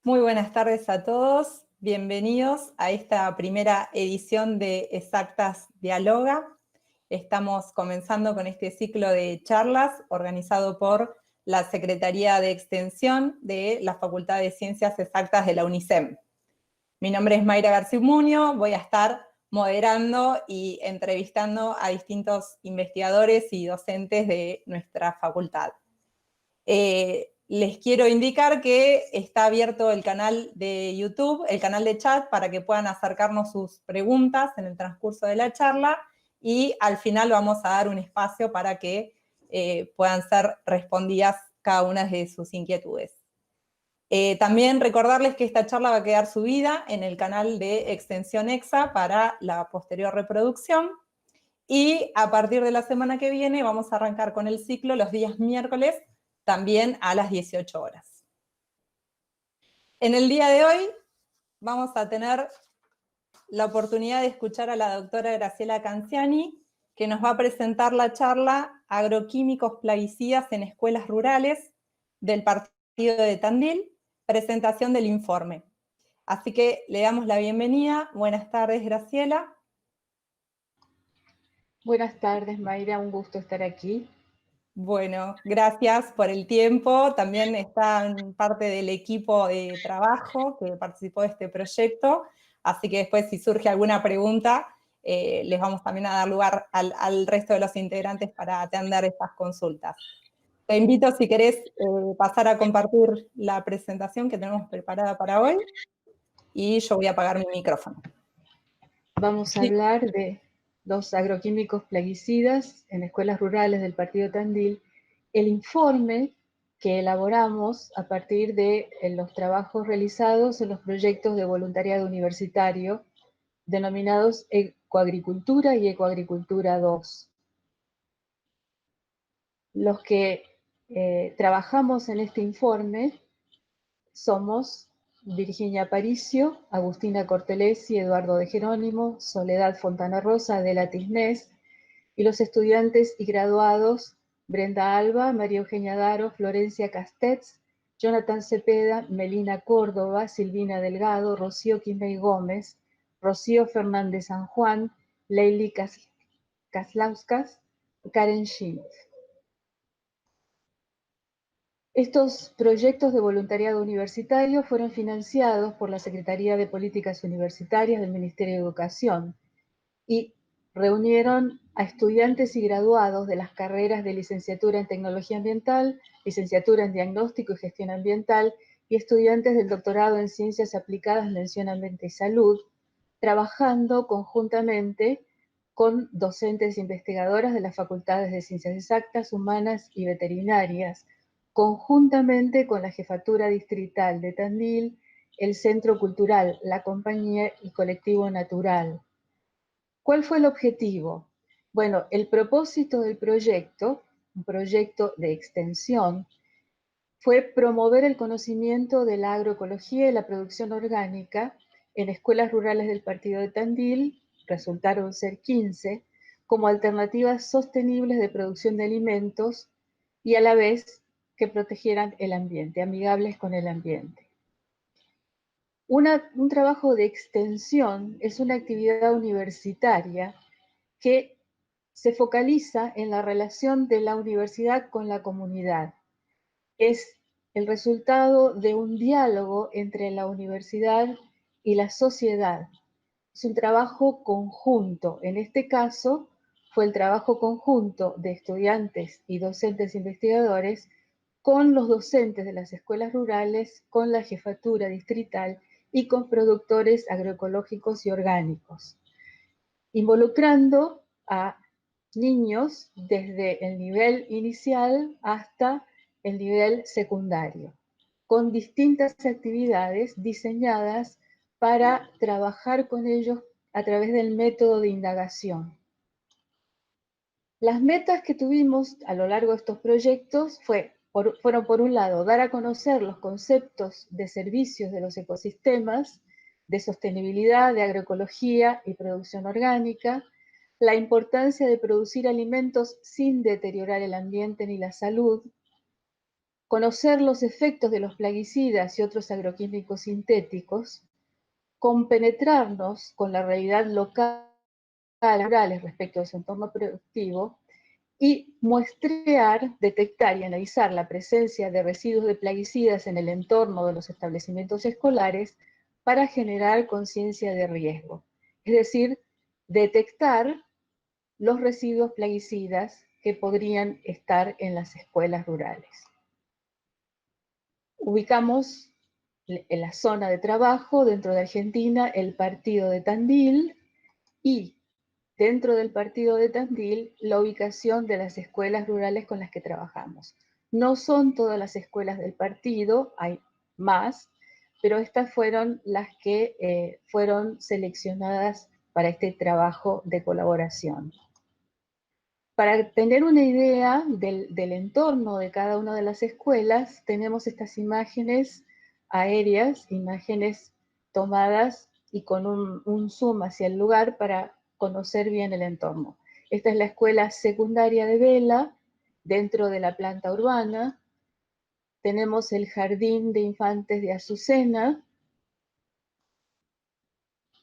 Muy buenas tardes a todos, bienvenidos a esta primera edición de Exactas Dialoga. Estamos comenzando con este ciclo de charlas organizado por la Secretaría de Extensión de la Facultad de Ciencias Exactas de la UNICEM. Mi nombre es Mayra García Muñoz, voy a estar moderando y entrevistando a distintos investigadores y docentes de nuestra facultad. Les quiero indicar que está abierto el canal de YouTube, el canal de chat, para que puedan acercarnos sus preguntas en el transcurso de la charla y al final vamos a dar un espacio para que puedan ser respondidas cada una de sus inquietudes. También recordarles que esta charla va a quedar subida en el canal de Extensión EXA para la posterior reproducción. Y a partir de la semana que viene vamos a arrancar con el ciclo los días miércoles, también a las 18 horas. En el día de hoy vamos a tener la oportunidad de escuchar a la doctora Graciela Canciani, que nos va a presentar la charla Agroquímicos plaguicidas en escuelas rurales del partido de Tandil, presentación del informe. Así que le damos la bienvenida. Buenas tardes, Graciela. Buenas tardes, Mayra, un gusto estar aquí. Bueno, gracias por el tiempo. También están parte del equipo de trabajo que participó de este proyecto, así que después si surge alguna pregunta, les vamos también a dar lugar al resto de los integrantes para atender estas consultas. Te invito, si querés, pasar a compartir la presentación que tenemos preparada para hoy y yo voy a apagar mi micrófono. Vamos a hablar de los agroquímicos plaguicidas en escuelas rurales del partido Tandil, el informe que elaboramos a partir de los trabajos realizados en los proyectos de voluntariado universitario denominados Ecoagricultura y Ecoagricultura 2. Los que trabajamos en este informe somos Virginia Aparicio, Agustina Cortelesi, Eduardo de Jerónimo, Soledad Fontana Rosa, Adela Tisnés, y los estudiantes y graduados Brenda Alba, María Eugenia Daro, Florencia Castets, Jonathan Cepeda, Melina Córdoba, Silvina Delgado, Rocío Quimei Gómez, Rocío Fernández San Juan, Leili Kaslauskas, Karen Schmidt. Estos proyectos de voluntariado universitario fueron financiados por la Secretaría de Políticas Universitarias del Ministerio de Educación y reunieron a estudiantes y graduados de las carreras de licenciatura en Tecnología Ambiental, licenciatura en Diagnóstico y Gestión Ambiental y estudiantes del doctorado en Ciencias Aplicadas, Mención Ambiente y Salud, trabajando conjuntamente con docentes e investigadoras de las facultades de Ciencias Exactas, Humanas y Veterinarias, conjuntamente con la Jefatura Distrital de Tandil, el Centro Cultural, la Compañía y Colectivo Natural. ¿Cuál fue el objetivo? Bueno, el propósito del proyecto, un proyecto de extensión, fue promover el conocimiento de la agroecología y la producción orgánica en escuelas rurales del partido de Tandil, resultaron ser 15, como alternativas sostenibles de producción de alimentos y a la vez que protegieran el ambiente, amigables con el ambiente. Un trabajo de extensión es una actividad universitaria que se focaliza en la relación de la universidad con la comunidad. Es el resultado de un diálogo entre la universidad y la sociedad. Es un trabajo conjunto. En este caso, fue el trabajo conjunto de estudiantes y docentes investigadores con los docentes de las escuelas rurales, con la jefatura distrital y con productores agroecológicos y orgánicos, involucrando a niños desde el nivel inicial hasta el nivel secundario, con distintas actividades diseñadas para trabajar con ellos a través del método de indagación. Las metas que tuvimos a lo largo de estos proyectos fueron, por un lado, dar a conocer los conceptos de servicios de los ecosistemas, de sostenibilidad, de agroecología y producción orgánica, la importancia de producir alimentos sin deteriorar el ambiente ni la salud, conocer los efectos de los plaguicidas y otros agroquímicos sintéticos, compenetrarnos con la realidad local rurales respecto de su entorno productivo y muestrear, detectar y analizar la presencia de residuos de plaguicidas en el entorno de los establecimientos escolares para generar conciencia de riesgo. Es decir, detectar los residuos plaguicidas que podrían estar en las escuelas rurales. Ubicamos en la zona de trabajo dentro de Argentina el partido de Tandil y dentro del partido de Tandil la ubicación de las escuelas rurales con las que trabajamos. No son todas las escuelas del partido, hay más, pero estas fueron las que fueron seleccionadas para este trabajo de colaboración. Para tener una idea del entorno de cada una de las escuelas, tenemos estas imágenes aéreas, imágenes tomadas y con un zoom hacia el lugar para conocer bien el entorno. Esta es la escuela secundaria de Vela, dentro de la planta urbana. Tenemos el jardín de infantes de Azucena,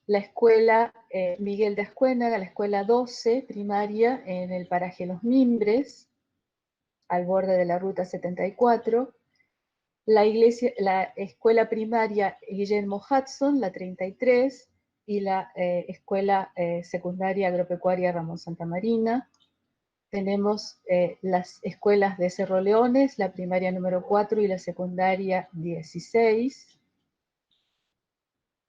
la escuela Miguel de Ascuénaga, la escuela 12 primaria en el paraje Los Mimbres, al borde de la ruta 74, la escuela primaria Guillermo Hudson, la 33, y la escuela secundaria agropecuaria Ramón Santamarina. Tenemos las escuelas de Cerro Leones, la primaria número 4 y la secundaria 16.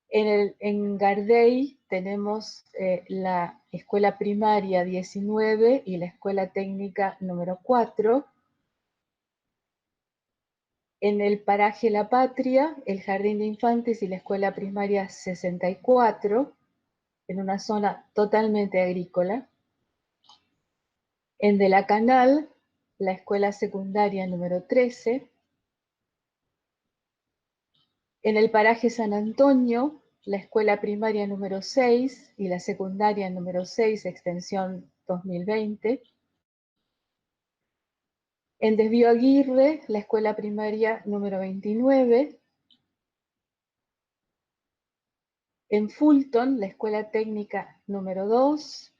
En Gardey tenemos la escuela primaria 19 y la escuela técnica número 4. En el paraje La Patria, el jardín de infantes y la escuela primaria 64, en una zona totalmente agrícola. En De la Canal, la escuela secundaria número 13. En el paraje San Antonio, la escuela primaria número 6 y la secundaria número 6, extensión 2020. En Desvío Aguirre, la escuela primaria número 29. En Fulton, la escuela técnica número 2.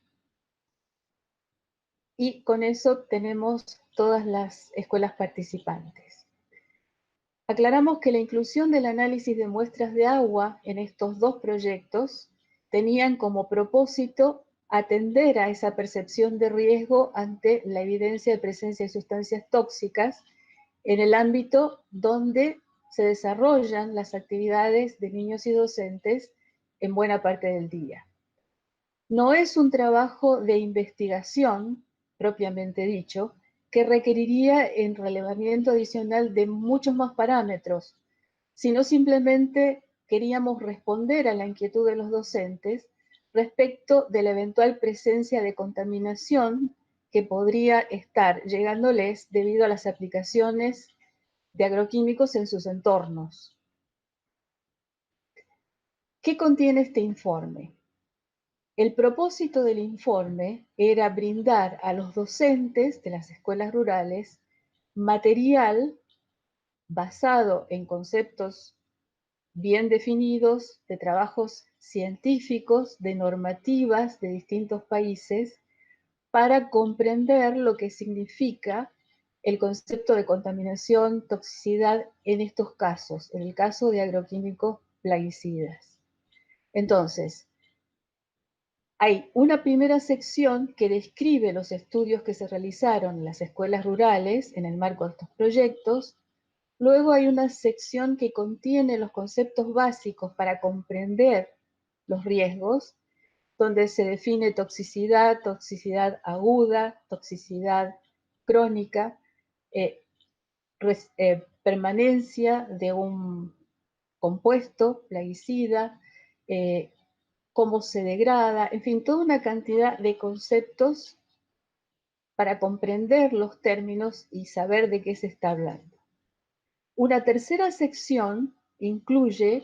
Y con eso tenemos todas las escuelas participantes. Aclaramos que la inclusión del análisis de muestras de agua en estos dos proyectos tenían como propósito atender a esa percepción de riesgo ante la evidencia de presencia de sustancias tóxicas en el ámbito donde se desarrollan las actividades de niños y docentes en buena parte del día. No es un trabajo de investigación, propiamente dicho, que requeriría el relevamiento adicional de muchos más parámetros, sino simplemente queríamos responder a la inquietud de los docentes respecto de la eventual presencia de contaminación que podría estar llegándoles debido a las aplicaciones de agroquímicos en sus entornos. ¿Qué contiene este informe? El propósito del informe era brindar a los docentes de las escuelas rurales material basado en conceptos bien definidos de trabajos científicos, de normativas de distintos países, para comprender lo que significa el concepto de contaminación, toxicidad en estos casos, en el caso de agroquímicos plaguicidas. Entonces, hay una primera sección que describe los estudios que se realizaron en las escuelas rurales en el marco de estos proyectos. Luego hay una sección que contiene los conceptos básicos para comprender los riesgos, donde se define toxicidad, toxicidad aguda, toxicidad crónica, permanencia de un compuesto plaguicida, cómo se degrada, en fin, toda una cantidad de conceptos para comprender los términos y saber de qué se está hablando. Una tercera sección incluye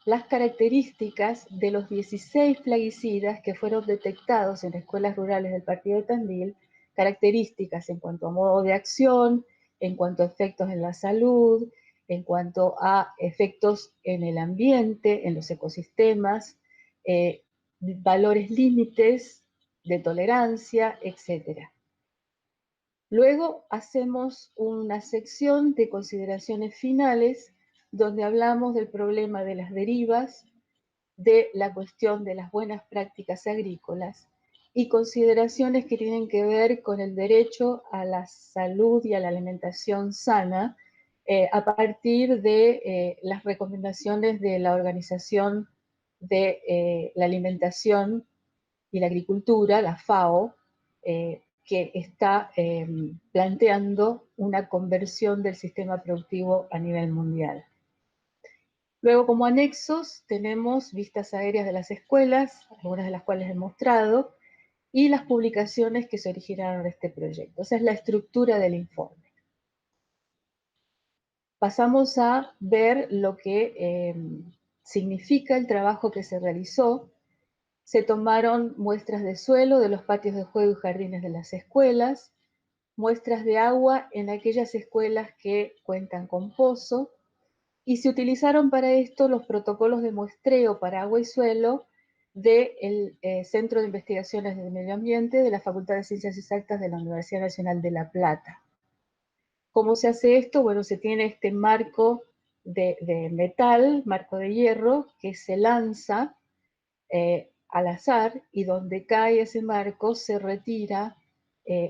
las características de los 16 plaguicidas que fueron detectados en escuelas rurales del partido de Tandil, características en cuanto a modo de acción, en cuanto a efectos en la salud, en cuanto a efectos en el ambiente, en los ecosistemas, valores límites de tolerancia, etc. Luego hacemos una sección de consideraciones finales donde hablamos del problema de las derivas, de la cuestión de las buenas prácticas agrícolas y consideraciones que tienen que ver con el derecho a la salud y a la alimentación sana a partir de las recomendaciones de la Organización de la Alimentación y la Agricultura, la FAO, que está planteando una conversión del sistema productivo a nivel mundial. Luego, como anexos, tenemos vistas aéreas de las escuelas, algunas de las cuales he mostrado, y las publicaciones que se originaron de este proyecto. Esa es la estructura del informe. Pasamos a ver lo que significa el trabajo que se realizó. Se tomaron muestras de suelo de los patios de juego y jardines de las escuelas, muestras de agua en aquellas escuelas que cuentan con pozo, y se utilizaron para esto los protocolos de muestreo para agua y suelo del Centro de Investigaciones del Medio Ambiente de la Facultad de Ciencias Exactas de la Universidad Nacional de La Plata. ¿Cómo se hace esto? Bueno, se tiene este marco de metal, marco de hierro, que se lanza al azar, y donde cae ese marco se retira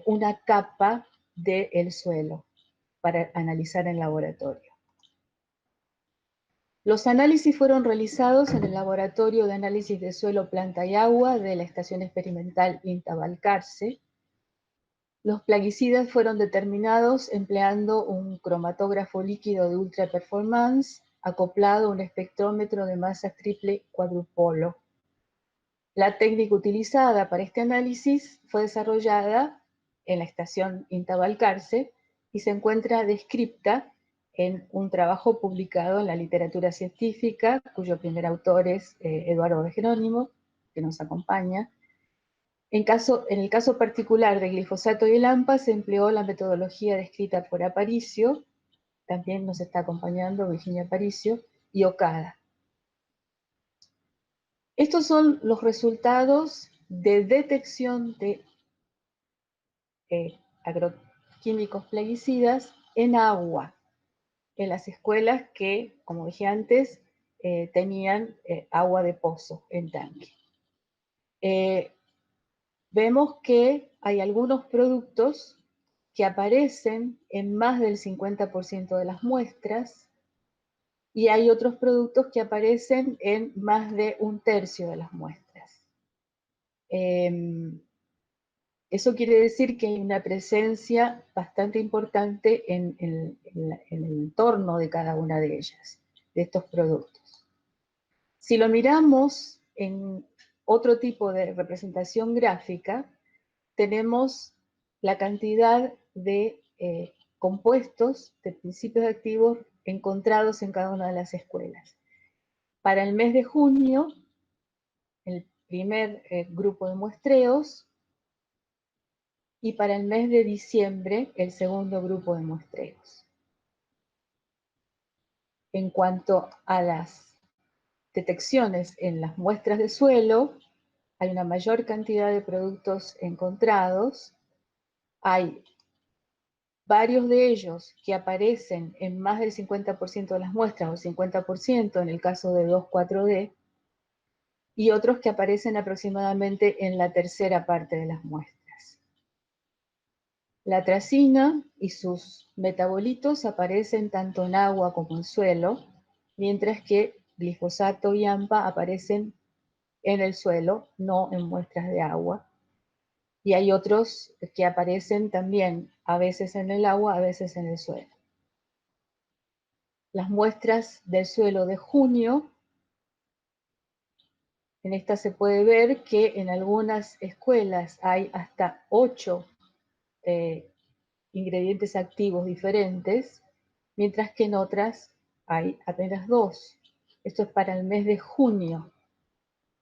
una capa del suelo para analizar en laboratorio. Los análisis fueron realizados en el Laboratorio de Análisis de Suelo, Planta y Agua de la Estación Experimental INTA Balcarce. Los plaguicidas fueron determinados empleando un cromatógrafo líquido de ultra performance acoplado a un espectrómetro de masa triple cuadrupolo. La técnica utilizada para este análisis fue desarrollada en la estación INTA Balcarce y se encuentra descripta en un trabajo publicado en la literatura científica, cuyo primer autor es Eduardo de Jerónimo, que nos acompaña. En el caso particular de glifosato y el AMPA se empleó la metodología descrita por Aparicio, también nos está acompañando Virginia Aparicio, y Okada. Estos son los resultados de detección de agroquímicos plaguicidas en agua, en las escuelas que, como dije antes, tenían agua de pozo en tanque. Vemos que hay algunos productos que aparecen en más del 50% de las muestras y hay otros productos que aparecen en más de 1/3 de las muestras. Eso quiere decir que hay una presencia bastante importante en el entorno de cada una de ellas, de estos productos. Si lo miramos en otro tipo de representación gráfica, tenemos la cantidad de compuestos de principios activos encontrados en cada una de las escuelas. Para el mes de junio, el primer grupo de muestreos, y para el mes de diciembre, el segundo grupo de muestreos. En cuanto a las detecciones en las muestras de suelo, hay una mayor cantidad de productos encontrados, hay varios de ellos que aparecen en más del 50% de las muestras, o 50% en el caso de 2,4-D, y otros que aparecen aproximadamente en la tercera parte de las muestras. La atracina y sus metabolitos aparecen tanto en agua como en suelo, mientras que glifosato y AMPA aparecen en el suelo, no en muestras de agua. Y hay otros que aparecen también, a veces en el agua, a veces en el suelo. Las muestras del suelo de junio, en esta se puede ver que en algunas escuelas hay hasta 8 ingredientes activos diferentes, mientras que en otras hay apenas 2. Esto es para el mes de junio.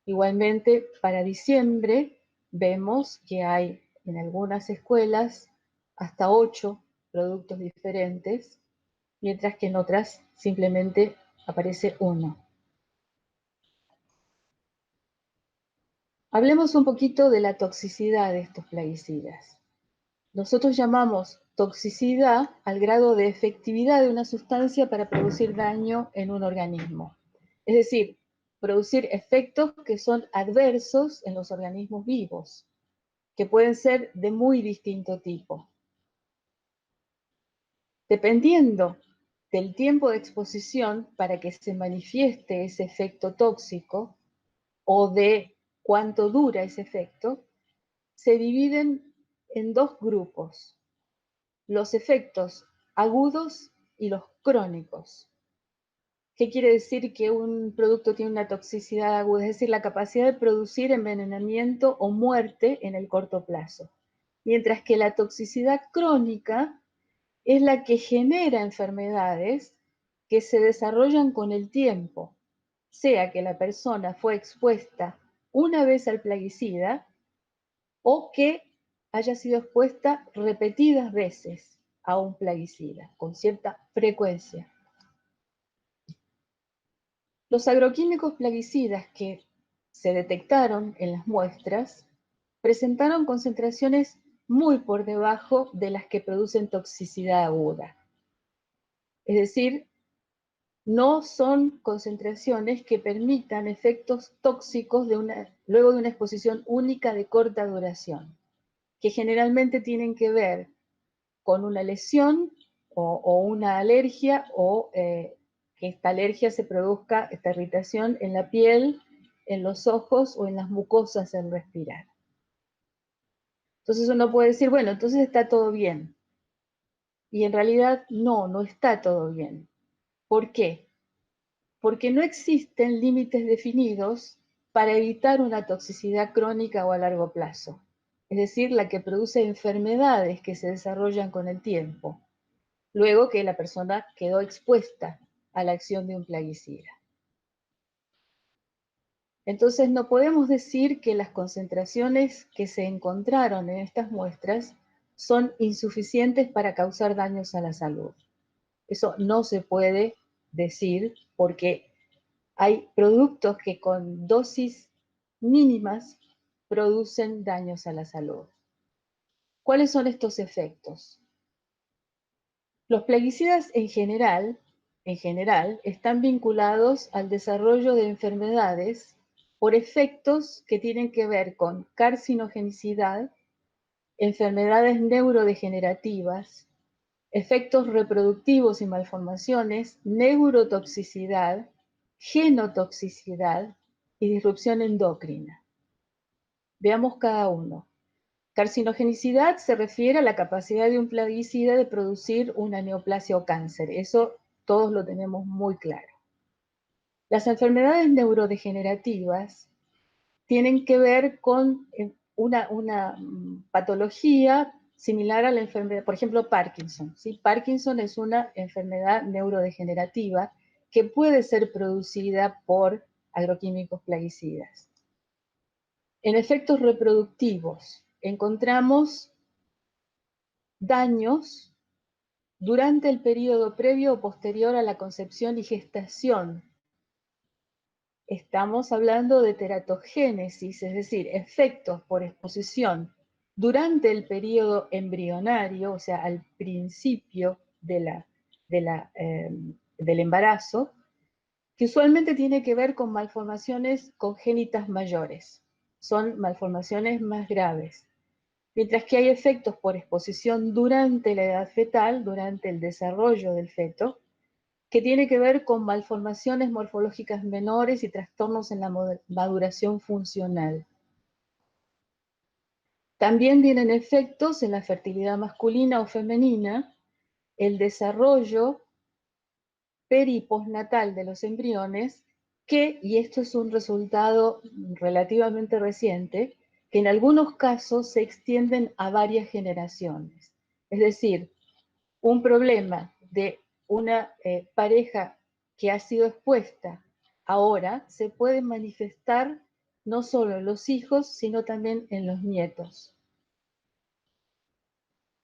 Igualmente, para diciembre vemos que hay en algunas escuelas hasta 8 productos diferentes, mientras que en otras simplemente aparece uno. Hablemos un poquito de la toxicidad de estos plaguicidas. Nosotros llamamos toxicidad al grado de efectividad de una sustancia para producir daño en un organismo. Es decir, producir efectos que son adversos en los organismos vivos, que pueden ser de muy distinto tipo. Dependiendo del tiempo de exposición para que se manifieste ese efecto tóxico o de cuánto dura ese efecto, se dividen en dos grupos: los efectos agudos y los crónicos. ¿Qué quiere decir que un producto tiene una toxicidad aguda? Es decir, la capacidad de producir envenenamiento o muerte en el corto plazo. Mientras que la toxicidad crónica es la que genera enfermedades que se desarrollan con el tiempo, sea que la persona fue expuesta una vez al plaguicida o que haya sido expuesta repetidas veces a un plaguicida, con cierta frecuencia. Los agroquímicos plaguicidas que se detectaron en las muestras presentaron concentraciones muy por debajo de las que producen toxicidad aguda. Es decir, no son concentraciones que permitan efectos tóxicos luego de una exposición única de corta duración, que generalmente tienen que ver con una lesión o una alergia, o que esta alergia se produzca, esta irritación en la piel, en los ojos o en las mucosas al respirar. Entonces uno puede decir, bueno, entonces está todo bien. Y en realidad no está todo bien. ¿Por qué? Porque no existen límites definidos para evitar una toxicidad crónica o a largo plazo, es decir, la que produce enfermedades que se desarrollan con el tiempo, luego que la persona quedó expuesta a la acción de un plaguicida. Entonces no podemos decir que las concentraciones que se encontraron en estas muestras son insuficientes para causar daños a la salud. Eso no se puede decir porque hay productos que con dosis mínimas producen daños a la salud. ¿Cuáles son estos efectos? Los plaguicidas en general, están vinculados al desarrollo de enfermedades por efectos que tienen que ver con carcinogenicidad, enfermedades neurodegenerativas, efectos reproductivos y malformaciones, neurotoxicidad, genotoxicidad y disrupción endocrina. Veamos cada uno. Carcinogenicidad se refiere a la capacidad de un plaguicida de producir una neoplasia o cáncer. Eso todos lo tenemos muy claro. Las enfermedades neurodegenerativas tienen que ver con una patología similar a la enfermedad, por ejemplo, Parkinson. ¿Sí? Parkinson es una enfermedad neurodegenerativa que puede ser producida por agroquímicos plaguicidas. En efectos reproductivos encontramos daños durante el periodo previo o posterior a la concepción y gestación. Estamos hablando de teratogénesis, es decir, efectos por exposición durante el periodo embrionario, o sea, al principio del embarazo, que usualmente tiene que ver con malformaciones congénitas mayores. Son malformaciones más graves. Mientras que hay efectos por exposición durante la edad fetal, durante el desarrollo del feto, que tiene que ver con malformaciones morfológicas menores y trastornos en la maduración funcional. También tienen efectos en la fertilidad masculina o femenina, el desarrollo peri- y postnatal de los embriones, que, y esto es un resultado relativamente reciente, que en algunos casos se extienden a varias generaciones. Es decir, un problema de una pareja que ha sido expuesta ahora se puede manifestar no solo en los hijos, sino también en los nietos.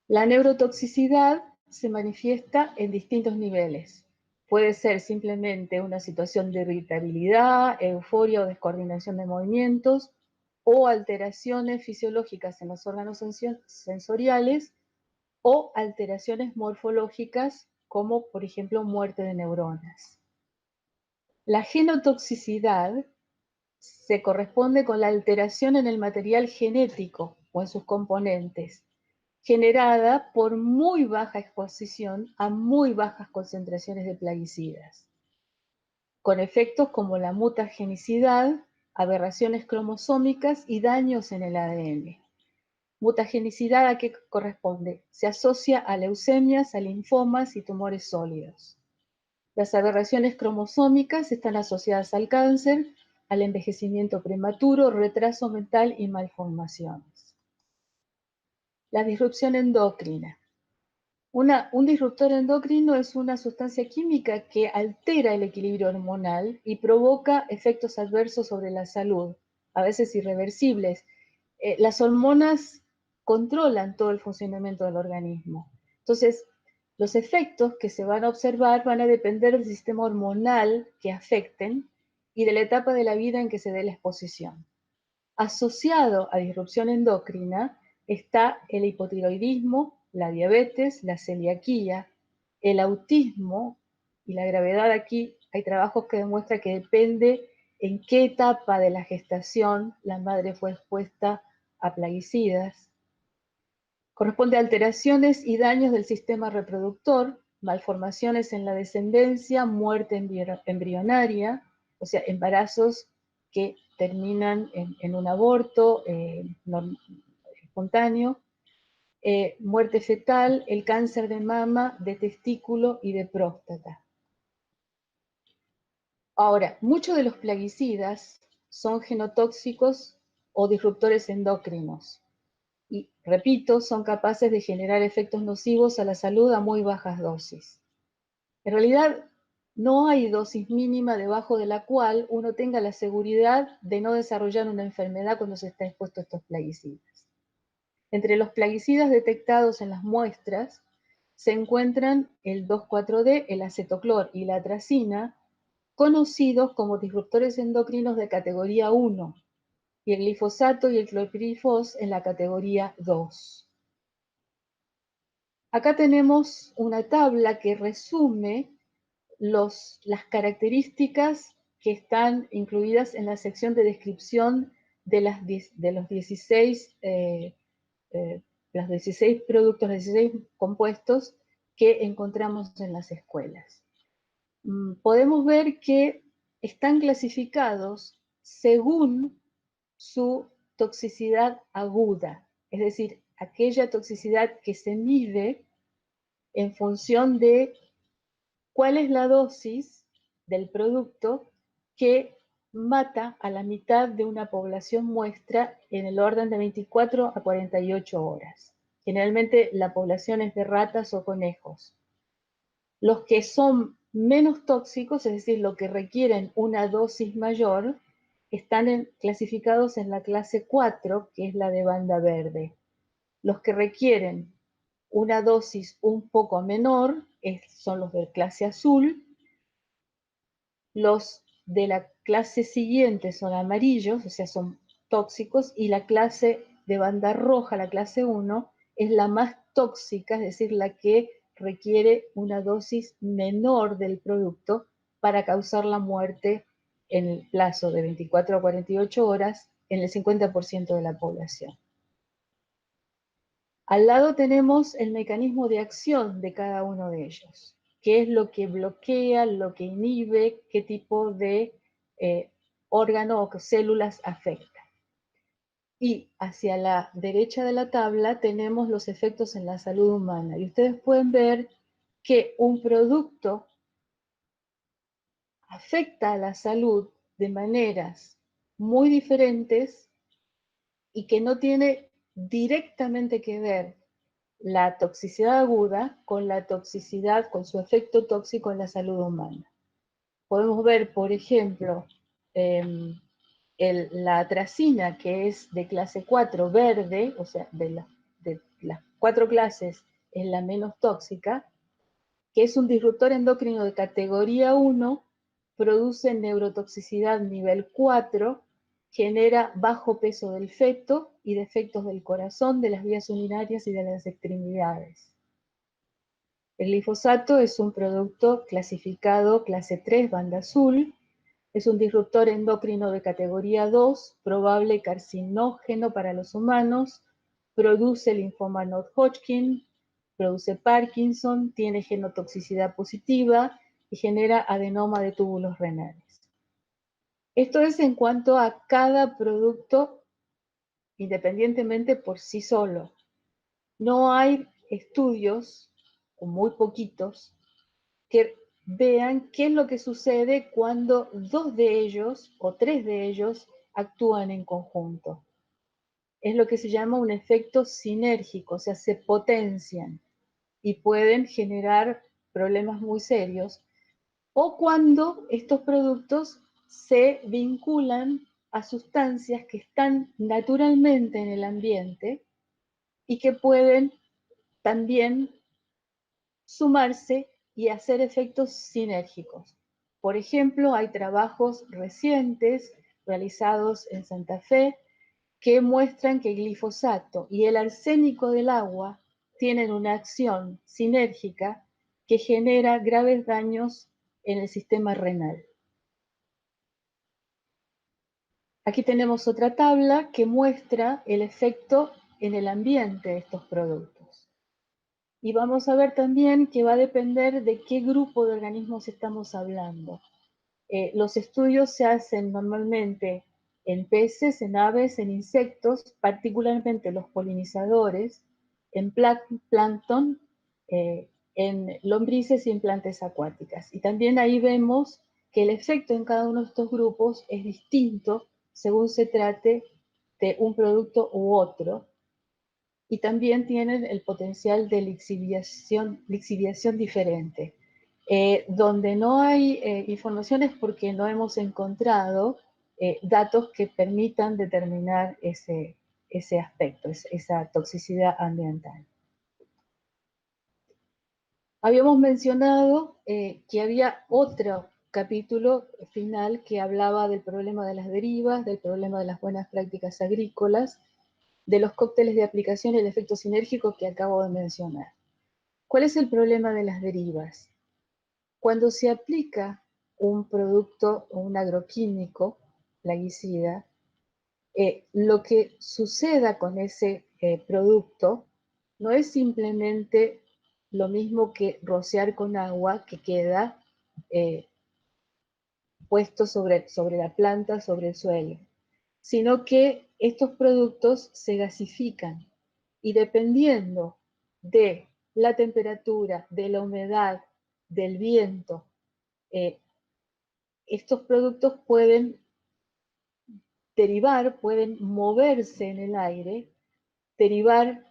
La neurotoxicidad se manifiesta en distintos niveles. Puede ser simplemente una situación de irritabilidad, euforia o descoordinación de movimientos, o alteraciones fisiológicas en los órganos sensoriales, o alteraciones morfológicas, como por ejemplo muerte de neuronas. La genotoxicidad se corresponde con la alteración en el material genético o en sus componentes, generada por muy baja exposición a muy bajas concentraciones de plaguicidas, con efectos como la mutagenicidad, aberraciones cromosómicas y daños en el ADN. Mutagenicidad, ¿a qué corresponde? Se asocia a leucemias, a linfomas y tumores sólidos. Las aberraciones cromosómicas están asociadas al cáncer, al envejecimiento prematuro, retraso mental y malformaciones. La disrupción endocrina. Un disruptor endocrino es una sustancia química que altera el equilibrio hormonal y provoca efectos adversos sobre la salud, a veces irreversibles. Las hormonas controlan todo el funcionamiento del organismo. Entonces, los efectos que se van a observar van a depender del sistema hormonal que afecten y de la etapa de la vida en que se dé la exposición. Asociado a disrupción endocrina está el hipotiroidismo, la diabetes, la celiaquía, el autismo, y la gravedad aquí, hay trabajos que demuestran que depende en qué etapa de la gestación la madre fue expuesta a plaguicidas. Corresponde a alteraciones y daños del sistema reproductor, malformaciones en la descendencia, muerte embrionaria, o sea, embarazos que terminan en un aborto espontáneo, muerte fetal, el cáncer de mama, de testículo y de próstata. Ahora, muchos de los plaguicidas son genotóxicos o disruptores endocrinos. Y, repito, son capaces de generar efectos nocivos a la salud a muy bajas dosis. En realidad, no hay dosis mínima debajo de la cual uno tenga la seguridad de no desarrollar una enfermedad cuando se está expuesto a estos plaguicidas. Entre los plaguicidas detectados en las muestras se encuentran el 2,4-D, el acetoclor y la atracina, conocidos como disruptores endocrinos de categoría 1, y el glifosato y el clorpirifos en la categoría 2. Acá tenemos una tabla que resume las características que están incluidas en la sección de descripción de los 16 productos, 16 compuestos que encontramos en las escuelas. Podemos ver que están clasificados según su toxicidad aguda, es decir, aquella toxicidad que se mide en función de cuál es la dosis del producto que mata a la mitad de una población muestra en el orden de 24 a 48 horas. Generalmente la población es de ratas o conejos. Los que son menos tóxicos, es decir, los que requieren una dosis mayor, están clasificados en la clase 4, que es la de banda verde. Los que requieren una dosis un poco menor son los de clase azul. Los de la clase siguiente son amarillos, o sea, son tóxicos, y la clase de banda roja, la clase 1, es la más tóxica, es decir, la que requiere una dosis menor del producto para causar la muerte en el plazo de 24 a 48 horas en el 50% de la población. Al lado tenemos el mecanismo de acción de cada uno de ellos. ¿Qué es lo que bloquea, lo que inhibe, qué tipo de órgano o células afecta? Y hacia la derecha de la tabla tenemos los efectos en la salud humana. Y ustedes pueden ver que un producto afecta a la salud de maneras muy diferentes y que no tiene directamente que ver la toxicidad aguda con la toxicidad, con su efecto tóxico en la salud humana. Podemos ver, por ejemplo, la atracina, que es de clase 4 verde, o sea, de las 4 clases, es la menos tóxica, que es un disruptor endocrino de categoría 1, produce neurotoxicidad nivel 4, genera bajo peso del feto y defectos del corazón, de las vías urinarias y de las extremidades. El glifosato es un producto clasificado clase 3, banda azul, es un disruptor endocrino de categoría 2, probable carcinógeno para los humanos, produce linfoma non-Hodgkin, produce Parkinson, tiene genotoxicidad positiva y genera adenoma de túbulos renales. Esto es en cuanto a cada producto independientemente por sí solo. No hay estudios, o muy poquitos, que vean qué es lo que sucede cuando dos de ellos o tres de ellos actúan en conjunto. Es lo que se llama un efecto sinérgico, o sea, se potencian y pueden generar problemas muy serios, o cuando estos productos se vinculan a sustancias que están naturalmente en el ambiente y que pueden también sumarse y hacer efectos sinérgicos. Por ejemplo, hay trabajos recientes realizados en Santa Fe que muestran que el glifosato y el arsénico del agua tienen una acción sinérgica que genera graves daños en el sistema renal. Aquí tenemos otra tabla que muestra el efecto en el ambiente de estos productos. Y vamos a ver también que va a depender de qué grupo de organismos estamos hablando. Los estudios se hacen normalmente en peces, en aves, en insectos, particularmente los polinizadores, en plancton, en lombrices y en plantas acuáticas. Y también ahí vemos que el efecto en cada uno de estos grupos es distinto según se trate de un producto u otro, y también tienen el potencial de lixiviación diferente. Donde no hay información es porque no hemos encontrado datos que permitan determinar ese aspecto, esa toxicidad ambiental. Habíamos mencionado que había otro capítulo final que hablaba del problema de las derivas, del problema de las buenas prácticas agrícolas, de los cócteles de aplicación y el efecto sinérgico que acabo de mencionar. ¿Cuál es el problema de las derivas? Cuando se aplica un producto o un agroquímico, plaguicida, lo que suceda con ese producto no es simplemente lo mismo que rociar con agua que queda puesto sobre la planta, sobre el suelo, sino que estos productos se gasifican y dependiendo de la temperatura, de la humedad, del viento, estos productos pueden derivar, pueden moverse en el aire, derivar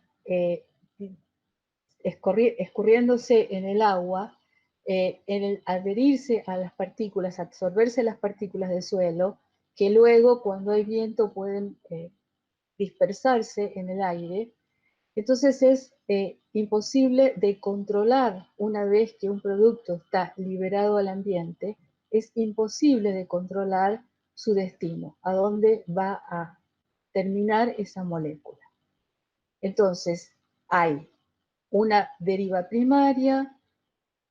escurriéndose en el agua, en el adherirse a las partículas, absorberse las partículas del suelo, que luego cuando hay viento pueden dispersarse en el aire. Entonces es imposible de controlar una vez que un producto está liberado al ambiente, es imposible de controlar su destino, a dónde va a terminar esa molécula. Entonces hay una deriva primaria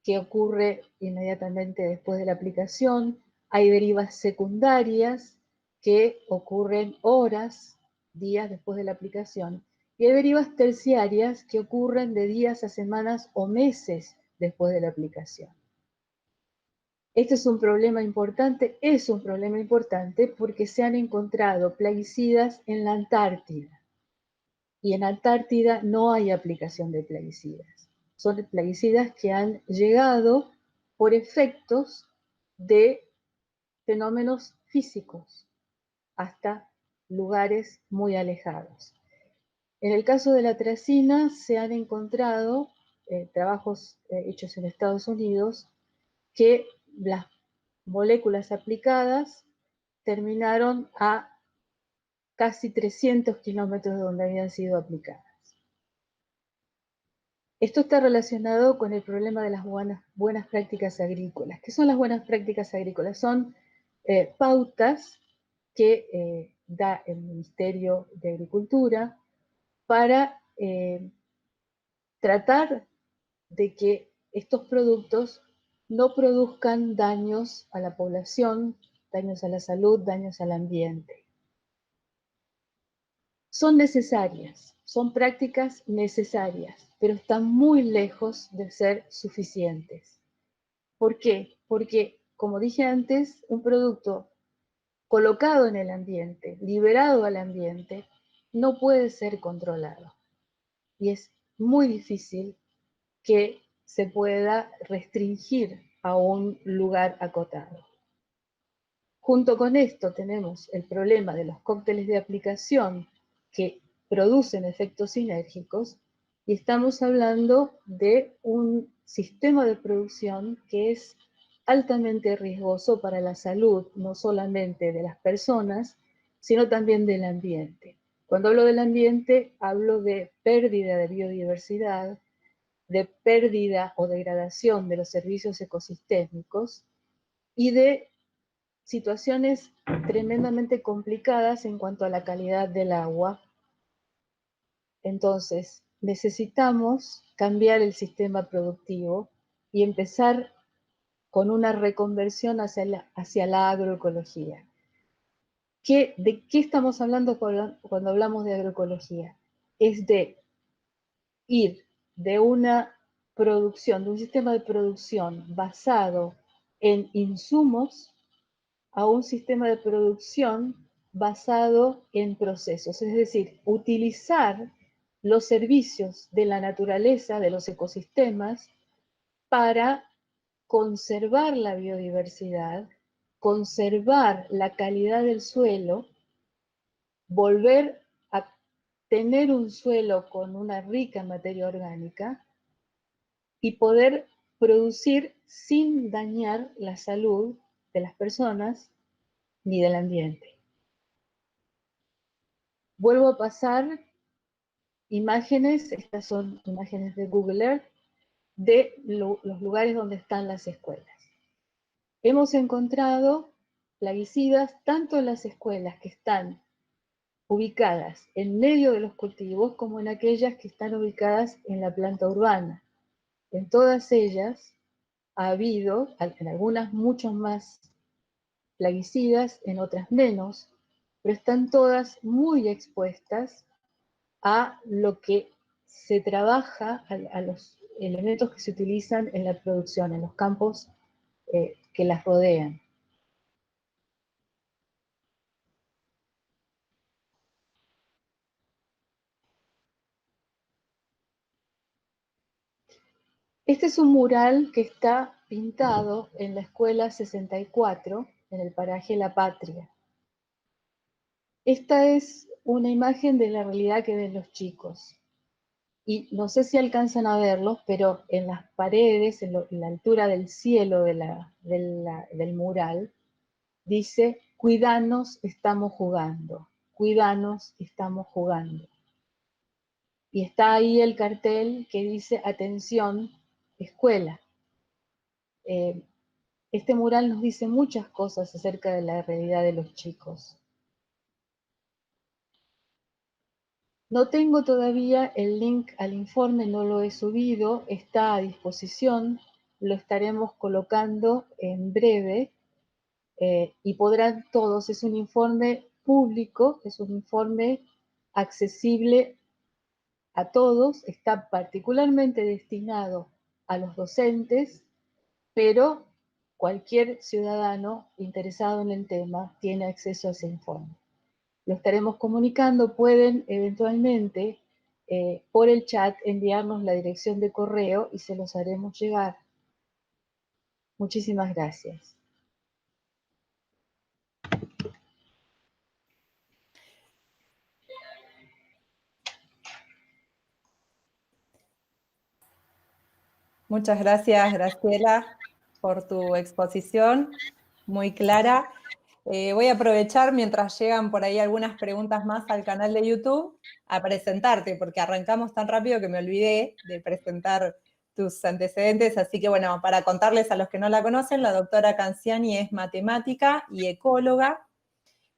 que ocurre inmediatamente después de la aplicación, hay derivas secundarias que ocurren horas, días después de la aplicación, y hay derivas terciarias que ocurren de días a semanas o meses después de la aplicación. Este es un problema importante porque se han encontrado plaguicidas en la Antártida. Y en Antártida no hay aplicación de plaguicidas. Son plaguicidas que han llegado por efectos de fenómenos físicos hasta lugares muy alejados. En el caso de la atracina se han encontrado trabajos hechos en Estados Unidos que las moléculas aplicadas terminaron a casi 300 kilómetros de donde habían sido aplicadas. Esto está relacionado con el problema de las buenas prácticas agrícolas. ¿Qué son las buenas prácticas agrícolas? Son pautas que da el Ministerio de Agricultura para tratar de que estos productos no produzcan daños a la población, daños a la salud, daños al ambiente. Son necesarias, son prácticas necesarias, pero están muy lejos de ser suficientes. ¿Por qué? Porque, como dije antes, un producto colocado en el ambiente, liberado al ambiente, no puede ser controlado. Y es muy difícil que se pueda restringir a un lugar acotado. Junto con esto tenemos el problema de los cócteles de aplicación que producen efectos sinérgicos y estamos hablando de un sistema de producción que es altamente riesgoso para la salud, no solamente de las personas, sino también del ambiente. Cuando hablo del ambiente, hablo de pérdida de biodiversidad, de pérdida o degradación de los servicios ecosistémicos y de situaciones tremendamente complicadas en cuanto a la calidad del agua. Entonces, necesitamos cambiar el sistema productivo y empezar con una reconversión hacia la agroecología. ¿De qué estamos hablando cuando hablamos de agroecología? Es de ir de una producción, de un sistema de producción basado en insumos a un sistema de producción basado en procesos, es decir, utilizar los servicios de la naturaleza, de los ecosistemas, para conservar la biodiversidad, conservar la calidad del suelo, volver a tener un suelo con una rica materia orgánica y poder producir sin dañar la salud de las personas ni del ambiente. Vuelvo a pasar imágenes, estas son imágenes de Google Earth, de los lugares donde están las escuelas. Hemos encontrado plaguicidas tanto en las escuelas que están ubicadas en medio de los cultivos como en aquellas que están ubicadas en la planta urbana. En todas ellas ha habido, en algunas mucho más plaguicidas, en otras menos, pero están todas muy expuestas a lo que se trabaja, a los elementos que se utilizan en la producción, en los campos que las rodean. Este es un mural que está pintado en la Escuela 64, en el paraje La Patria. Esta es una imagen de la realidad que ven los chicos. Y no sé si alcanzan a verlos, pero en las paredes, en la altura del cielo del mural, dice, cuidanos, estamos jugando, cuidanos, estamos jugando. Y está ahí el cartel que dice, atención, escuela. Este mural nos dice muchas cosas acerca de la realidad de los chicos. No tengo todavía el link al informe, no lo he subido, está a disposición, lo estaremos colocando en breve y podrán todos, es un informe público, es un informe accesible a todos, está particularmente destinado a los docentes, pero cualquier ciudadano interesado en el tema tiene acceso a ese informe. Lo estaremos comunicando, pueden eventualmente por el chat enviarnos la dirección de correo y se los haremos llegar. Muchísimas gracias. Muchas gracias, Graciela, por tu exposición muy clara. Voy a aprovechar mientras llegan por ahí algunas preguntas más al canal de YouTube a presentarte, porque arrancamos tan rápido que me olvidé de presentar tus antecedentes, así que bueno, para contarles a los que no la conocen, la doctora Canciani es matemática y ecóloga,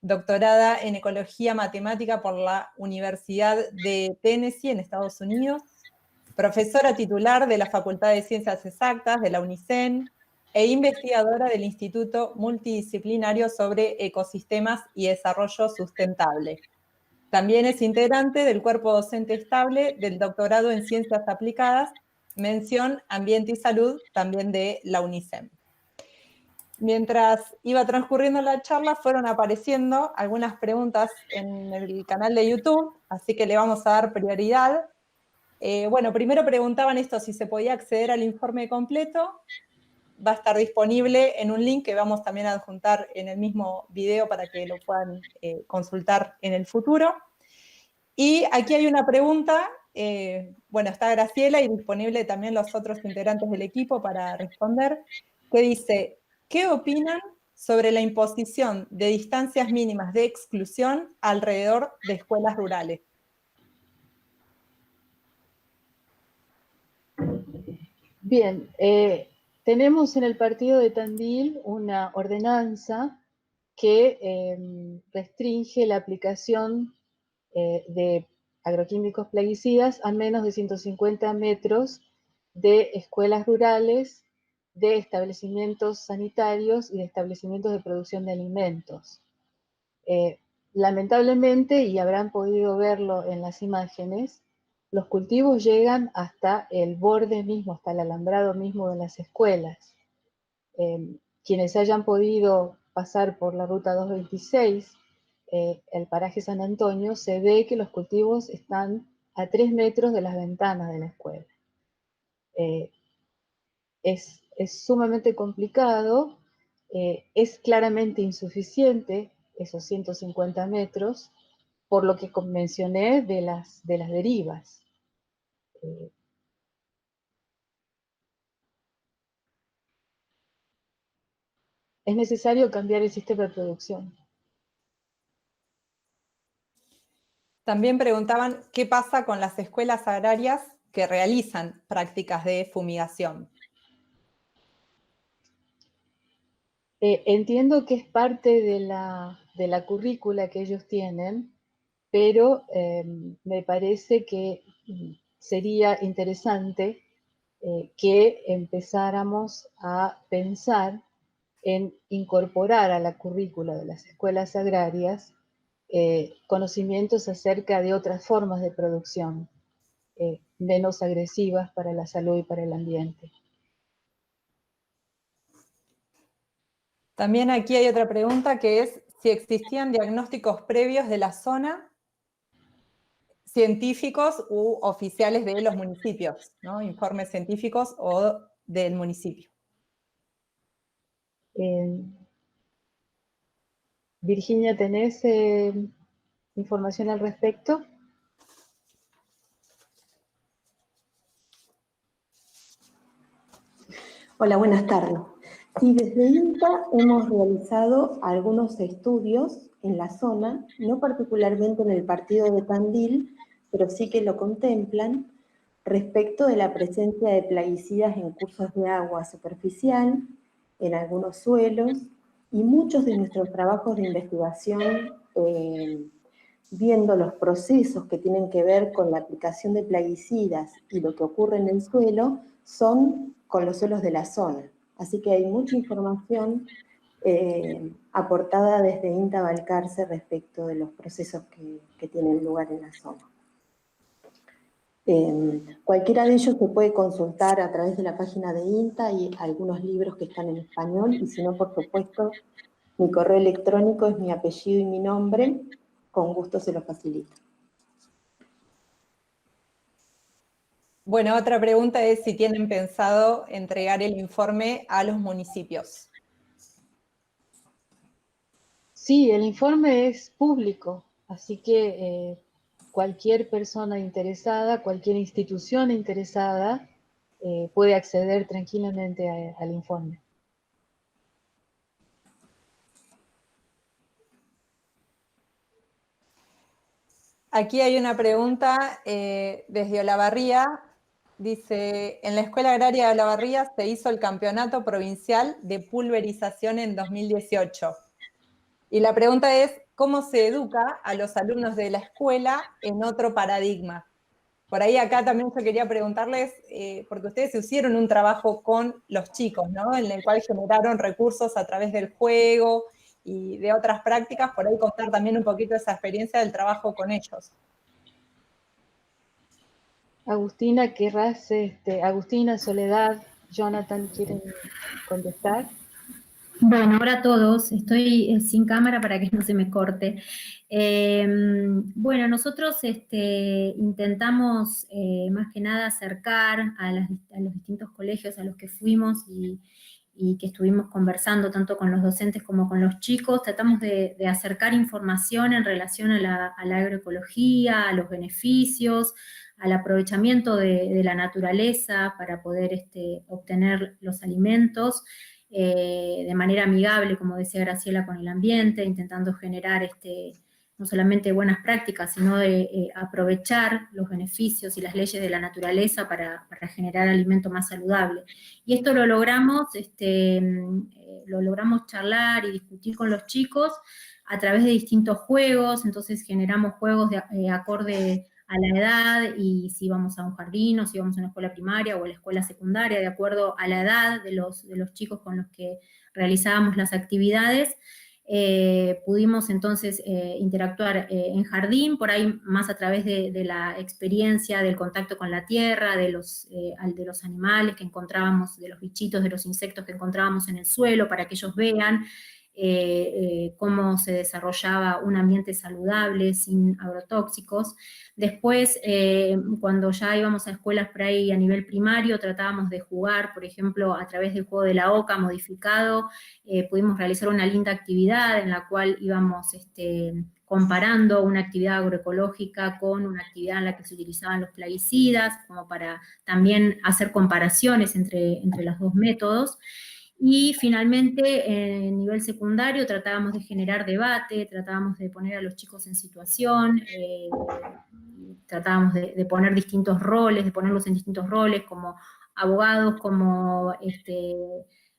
doctorada en Ecología Matemática por la Universidad de Tennessee en Estados Unidos, profesora titular de la Facultad de Ciencias Exactas de la UNICEN e investigadora del Instituto Multidisciplinario sobre Ecosistemas y Desarrollo Sustentable. También es integrante del cuerpo docente estable del doctorado en Ciencias Aplicadas, mención Ambiente y Salud, también de la UNICEN. Mientras iba transcurriendo la charla, fueron apareciendo algunas preguntas en el canal de YouTube, así que le vamos a dar prioridad. Bueno, primero preguntaban esto, si se podía acceder al informe completo. Va a estar disponible en un link que vamos también a adjuntar en el mismo video para que lo puedan consultar en el futuro. Y aquí hay una pregunta, bueno, está Graciela y disponible también los otros integrantes del equipo para responder, que dice, ¿qué opinan sobre la imposición de distancias mínimas de exclusión alrededor de escuelas rurales? Bien, tenemos en el partido de Tandil una ordenanza que restringe la aplicación de agroquímicos plaguicidas a menos de 150 metros de escuelas rurales, de establecimientos sanitarios y de establecimientos de producción de alimentos. Lamentablemente, y habrán podido verlo en las imágenes, los cultivos llegan hasta el borde mismo, hasta el alambrado mismo de las escuelas. Quienes hayan podido pasar por la ruta 226, el paraje San Antonio, se ve que los cultivos están a 3 metros de las ventanas de la escuela. Es sumamente complicado, es claramente insuficiente esos 150 metros, por lo que mencioné de las derivas. Es necesario cambiar el sistema de producción. También preguntaban qué pasa con las escuelas agrarias que realizan prácticas de fumigación. Entiendo que es parte de la currícula que ellos tienen, pero me parece que sería interesante que empezáramos a pensar en incorporar a la currícula de las escuelas agrarias conocimientos acerca de otras formas de producción menos agresivas para la salud y para el ambiente. También aquí hay otra pregunta que es si existían diagnósticos previos de la zona, científicos u oficiales de los municipios, ¿no? Informes científicos o del municipio. Virginia, ¿tenés información al respecto? Hola, buenas tardes. Sí, desde INTA hemos realizado algunos estudios en la zona, no particularmente en el partido de Tandil, pero sí que lo contemplan, respecto de la presencia de plaguicidas en cursos de agua superficial, en algunos suelos, y muchos de nuestros trabajos de investigación, viendo los procesos que tienen que ver con la aplicación de plaguicidas y lo que ocurre en el suelo, son con los suelos de la zona. Así que hay mucha información aportada desde INTA Balcarce respecto de los procesos que tienen lugar en la zona. Cualquiera de ellos se puede consultar a través de la página de INTA y algunos libros que están en español, y si no, por supuesto, mi correo electrónico es mi apellido y mi nombre, con gusto se lo facilito. Bueno, otra pregunta es si tienen pensado entregar el informe a los municipios. Sí, el informe es público, así que cualquier persona interesada, cualquier institución interesada puede acceder tranquilamente al informe. Aquí hay una pregunta desde Olavarría. Dice, en la Escuela Agraria de Olavarría se hizo el Campeonato Provincial de Pulverización en 2018. Y la pregunta es, ¿cómo se educa a los alumnos de la escuela en otro paradigma? Por ahí acá también yo quería preguntarles, porque ustedes hicieron un trabajo con los chicos, ¿no? En el cual generaron recursos a través del juego y de otras prácticas, por ahí contar también un poquito esa experiencia del trabajo con ellos. Agustina, Agustina, Soledad, Jonathan, ¿quieren contestar? Bueno, ahora todos, estoy sin cámara para que no se me corte. Bueno, nosotros intentamos más que nada acercar a los distintos colegios a los que fuimos y que estuvimos conversando tanto con los docentes como con los chicos. Tratamos de acercar información en relación a la agroecología, a los beneficios, al aprovechamiento de la naturaleza para poder obtener los alimentos. De manera amigable, como decía Graciela, con el ambiente, intentando generar no solamente buenas prácticas, sino de aprovechar los beneficios y las leyes de la naturaleza para generar alimento más saludable. Y esto lo logramos charlar y discutir con los chicos a través de distintos juegos. Entonces generamos juegos acorde a la edad, y si vamos a un jardín, o si vamos a una escuela primaria o a la escuela secundaria, de acuerdo a la edad de los chicos con los que realizábamos las actividades. Pudimos entonces interactuar en jardín, por ahí más a través de la experiencia, del contacto con la tierra, de los animales que encontrábamos, de los bichitos, de los insectos que encontrábamos en el suelo, para que ellos vean cómo se desarrollaba un ambiente saludable, sin agrotóxicos. Después, cuando ya íbamos a escuelas por ahí a nivel primario, tratábamos de jugar, por ejemplo, a través del juego de la oca modificado. Pudimos realizar una linda actividad en la cual íbamos comparando una actividad agroecológica con una actividad en la que se utilizaban los plaguicidas, como para también hacer comparaciones entre los dos métodos. Y finalmente, en nivel secundario, tratábamos de generar debate, tratábamos de poner a los chicos en situación, tratábamos de poner distintos roles, de ponerlos en distintos roles, como abogados, como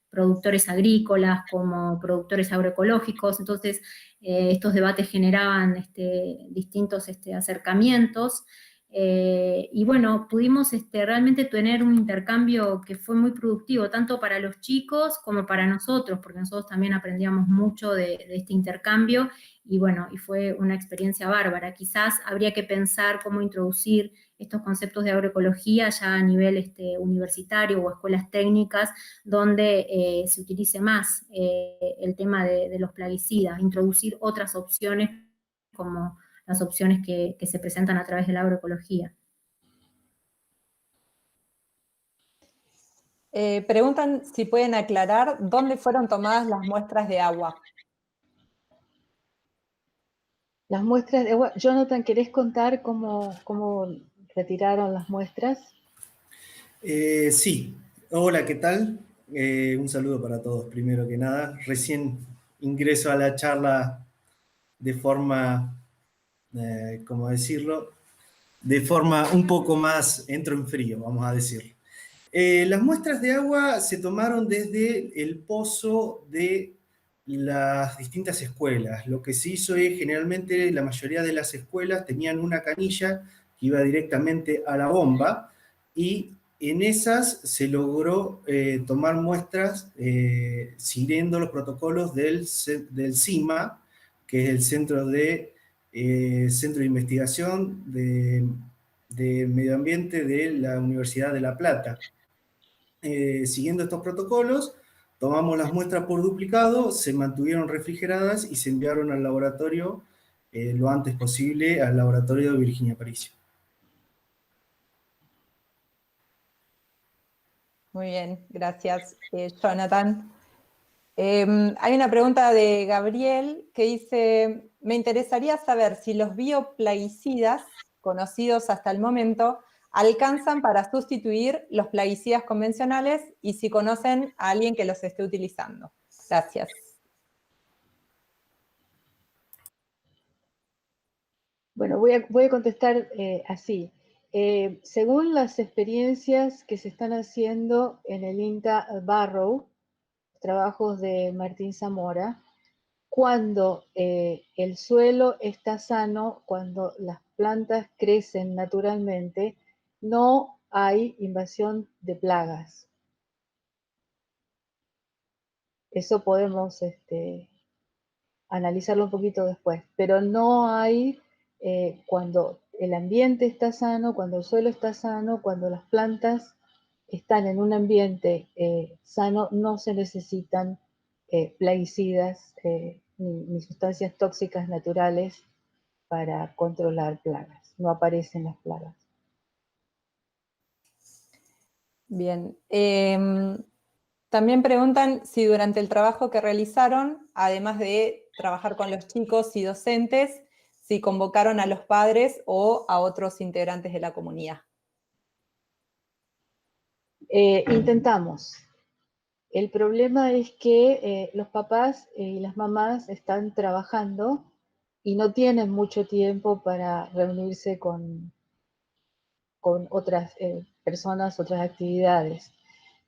productores agrícolas, como productores agroecológicos. Entonces, estos debates generaban distintos acercamientos. Y bueno, pudimos realmente tener un intercambio que fue muy productivo, tanto para los chicos como para nosotros, porque nosotros también aprendíamos mucho de este intercambio, y bueno, y fue una experiencia bárbara. Quizás habría que pensar cómo introducir estos conceptos de agroecología ya a nivel universitario o escuelas técnicas, donde se utilice más el tema de los plaguicidas, introducir otras opciones como las opciones que se presentan a través de la agroecología. Preguntan si pueden aclarar dónde fueron tomadas las muestras de agua. Las muestras de agua. Jonathan, ¿querés contar cómo retiraron las muestras? Sí. Hola, ¿qué tal? Un saludo para todos, primero que nada. Recién ingreso a la charla de forma, ¿cómo decirlo? De forma un poco más, entro en frío, vamos a decirlo. Las muestras de agua se tomaron desde el pozo de las distintas escuelas. Lo que se hizo es, generalmente, la mayoría de las escuelas tenían una canilla que iba directamente a la bomba, y en esas se logró tomar muestras siguiendo los protocolos del CIMA, que es el Centro de Investigación de Medio Ambiente de la Universidad de La Plata. Siguiendo estos protocolos, tomamos las muestras por duplicado, se mantuvieron refrigeradas y se enviaron al laboratorio lo antes posible, al laboratorio de Virginia Aparicio. Muy bien, gracias, Jonathan. Hay una pregunta de Gabriel que dice, me interesaría saber si los bioplaguicidas conocidos hasta el momento alcanzan para sustituir los plaguicidas convencionales y si conocen a alguien que los esté utilizando. Gracias. Bueno, voy a contestar así. Según las experiencias que se están haciendo en el INTA Barrow, trabajos de Martín Zamora, cuando el suelo está sano, cuando las plantas crecen naturalmente, no hay invasión de plagas. Eso podemos analizarlo un poquito después, pero no hay, cuando el ambiente está sano, cuando el suelo está sano, cuando las plantas están en un ambiente sano, no se necesitan plaguicidas ni sustancias tóxicas naturales para controlar plagas, no aparecen las plagas. Bien. También preguntan si durante el trabajo que realizaron, además de trabajar con los chicos y docentes, si convocaron a los padres o a otros integrantes de la comunidad. Intentamos. El problema es que los papás y las mamás están trabajando y no tienen mucho tiempo para reunirse con otras personas, otras actividades.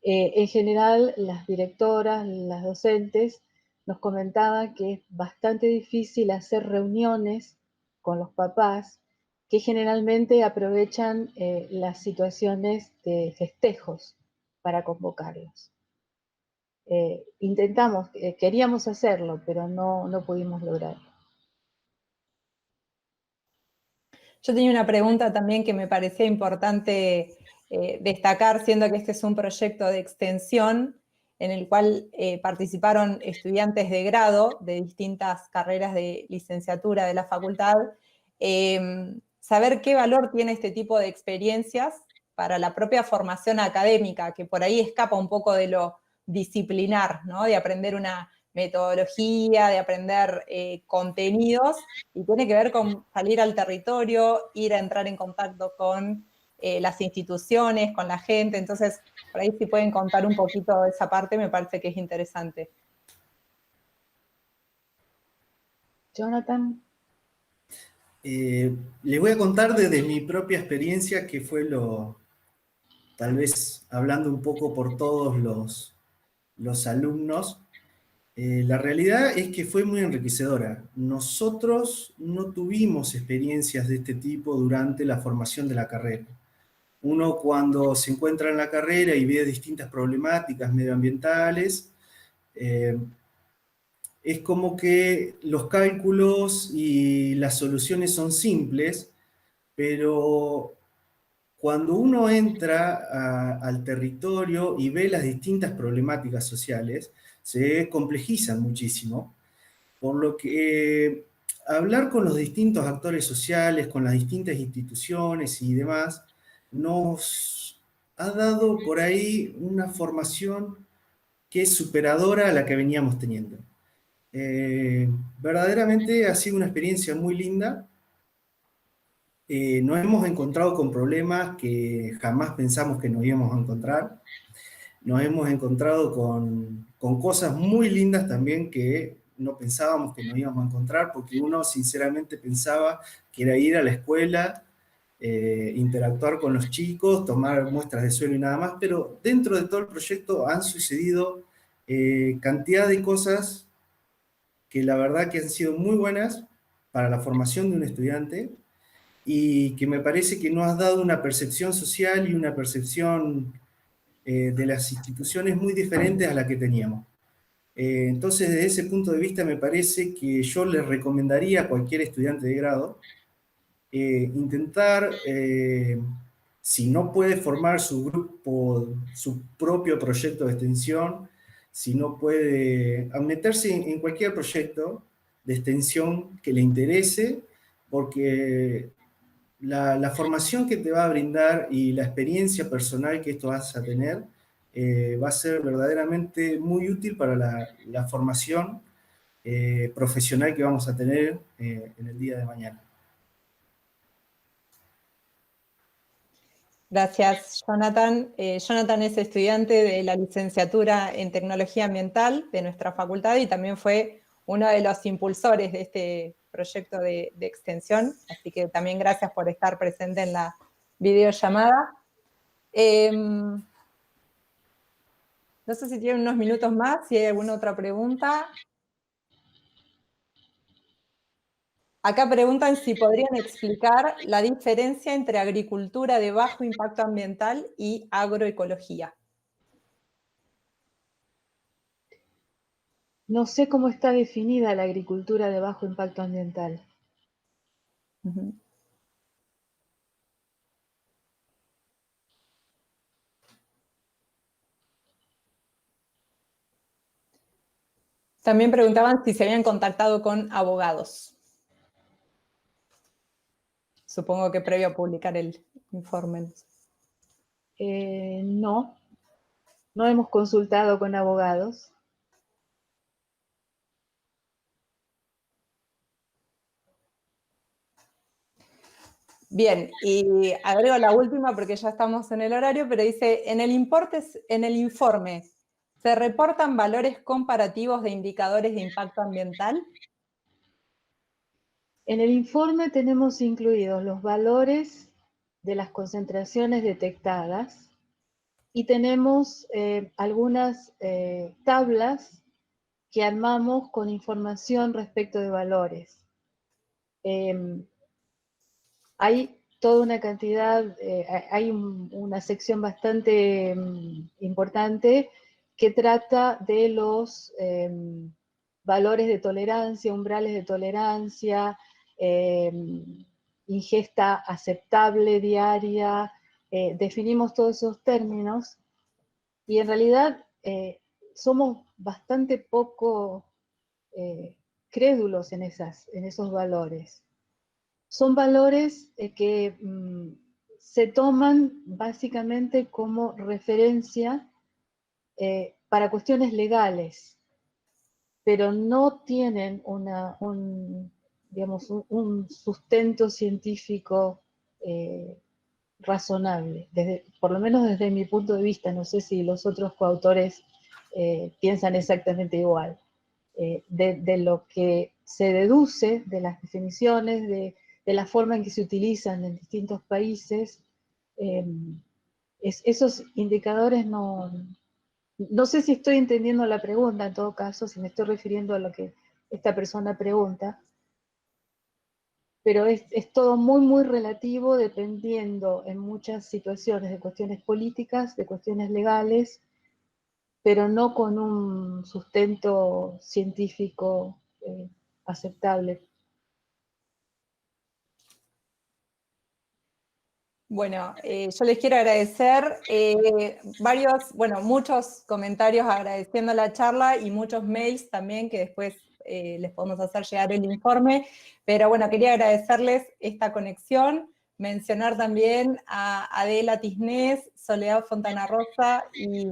En general, las directoras, las docentes, nos comentaban que es bastante difícil hacer reuniones con los papás, que generalmente aprovechan las situaciones de festejos para convocarlos. Intentamos, queríamos hacerlo, pero no pudimos lograrlo. Yo tenía una pregunta también que me parecía importante destacar, siendo que este es un proyecto de extensión en el cual participaron estudiantes de grado de distintas carreras de licenciatura de la facultad, saber qué valor tiene este tipo de experiencias para la propia formación académica, que por ahí escapa un poco de lo disciplinar, ¿no? De aprender una metodología, de aprender contenidos, y tiene que ver con salir al territorio, ir a entrar en contacto con las instituciones, con la gente. Entonces, por ahí si pueden contar un poquito de esa parte, me parece que es interesante. Jonathan. Les voy a contar desde mi propia experiencia, que fue tal vez hablando un poco por todos los alumnos. La realidad es que fue muy enriquecedora. Nosotros no tuvimos experiencias de este tipo durante la formación de la carrera. Uno, cuando se encuentra en la carrera y ve distintas problemáticas medioambientales, es como que los cálculos y las soluciones son simples, pero cuando uno entra al territorio y ve las distintas problemáticas sociales, se complejizan muchísimo, por lo que hablar con los distintos actores sociales, con las distintas instituciones y demás, nos ha dado por ahí una formación que es superadora a la que veníamos teniendo. Verdaderamente ha sido una experiencia muy linda. Nos hemos encontrado con problemas que jamás pensamos que nos íbamos a encontrar. Nos hemos encontrado con cosas muy lindas también que no pensábamos que nos íbamos a encontrar, porque uno sinceramente pensaba que era ir a la escuela, interactuar con los chicos, tomar muestras de suelo y nada más, pero dentro de todo el proyecto han sucedido cantidad de cosas que la verdad que han sido muy buenas para la formación de un estudiante, y que me parece que nos ha dado una percepción social y una percepción de las instituciones muy diferentes a la que teníamos. Entonces, desde ese punto de vista, me parece que yo les recomendaría a cualquier estudiante de grado intentar, si no puede formar su grupo, su propio proyecto de extensión, si no puede meterse en cualquier proyecto de extensión que le interese, porque la formación que te va a brindar y la experiencia personal que esto vas a tener va a ser verdaderamente muy útil para la formación profesional que vamos a tener en el día de mañana. Gracias, Jonathan. Jonathan es estudiante de la licenciatura en Tecnología Ambiental de nuestra facultad y también fue uno de los impulsores de este proyecto de extensión, así que también gracias por estar presente en la videollamada. No sé si tienen unos minutos más, si hay alguna otra pregunta. Acá preguntan si podrían explicar la diferencia entre agricultura de bajo impacto ambiental y agroecología. No sé cómo está definida la agricultura de bajo impacto ambiental. Uh-huh. También preguntaban si se habían contactado con abogados. Supongo que previo a publicar el informe. No hemos consultado con abogados. Bien, y agrego la última porque ya estamos en el horario, pero dice, en el informe, ¿se reportan valores comparativos de indicadores de impacto ambiental? En el informe tenemos incluidos los valores de las concentraciones detectadas y tenemos algunas tablas que armamos con información respecto de valores. Hay toda una cantidad, hay una sección bastante importante que trata de los valores de tolerancia, umbrales de tolerancia, ingesta aceptable diaria, definimos todos esos términos y en realidad somos bastante poco crédulos en esos valores. Son valores que se toman básicamente como referencia para cuestiones legales, pero no tienen un sustento científico razonable, por lo menos desde mi punto de vista. No sé si los otros coautores piensan exactamente igual. De lo que se deduce de las definiciones, de la forma en que se utilizan en distintos países, esos indicadores no sé si estoy entendiendo la pregunta, en todo caso, si me estoy refiriendo a lo que esta persona pregunta, pero es todo muy, muy relativo, dependiendo en muchas situaciones de cuestiones políticas, de cuestiones legales, pero no con un sustento científico aceptable. Bueno, yo les quiero agradecer muchos comentarios agradeciendo la charla y muchos mails también que después les podemos hacer llegar el informe, pero bueno, quería agradecerles esta conexión, mencionar también a Adela Tisnés, Soledad Fontana Rosa y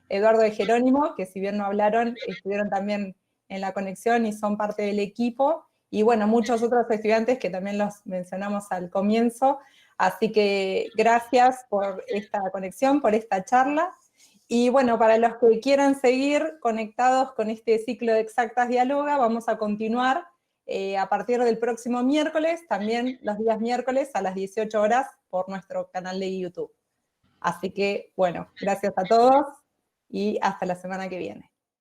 Eduardo de Jerónimo, que si bien no hablaron, estuvieron también en la conexión y son parte del equipo, y bueno, muchos otros estudiantes que también los mencionamos al comienzo. Así que gracias por esta conexión, por esta charla. Y bueno, para los que quieran seguir conectados con este ciclo de Exactas Dialoga, vamos a continuar a partir del próximo miércoles, también los días miércoles a las 18 horas por nuestro canal de YouTube. Así que, bueno, gracias a todos y hasta la semana que viene.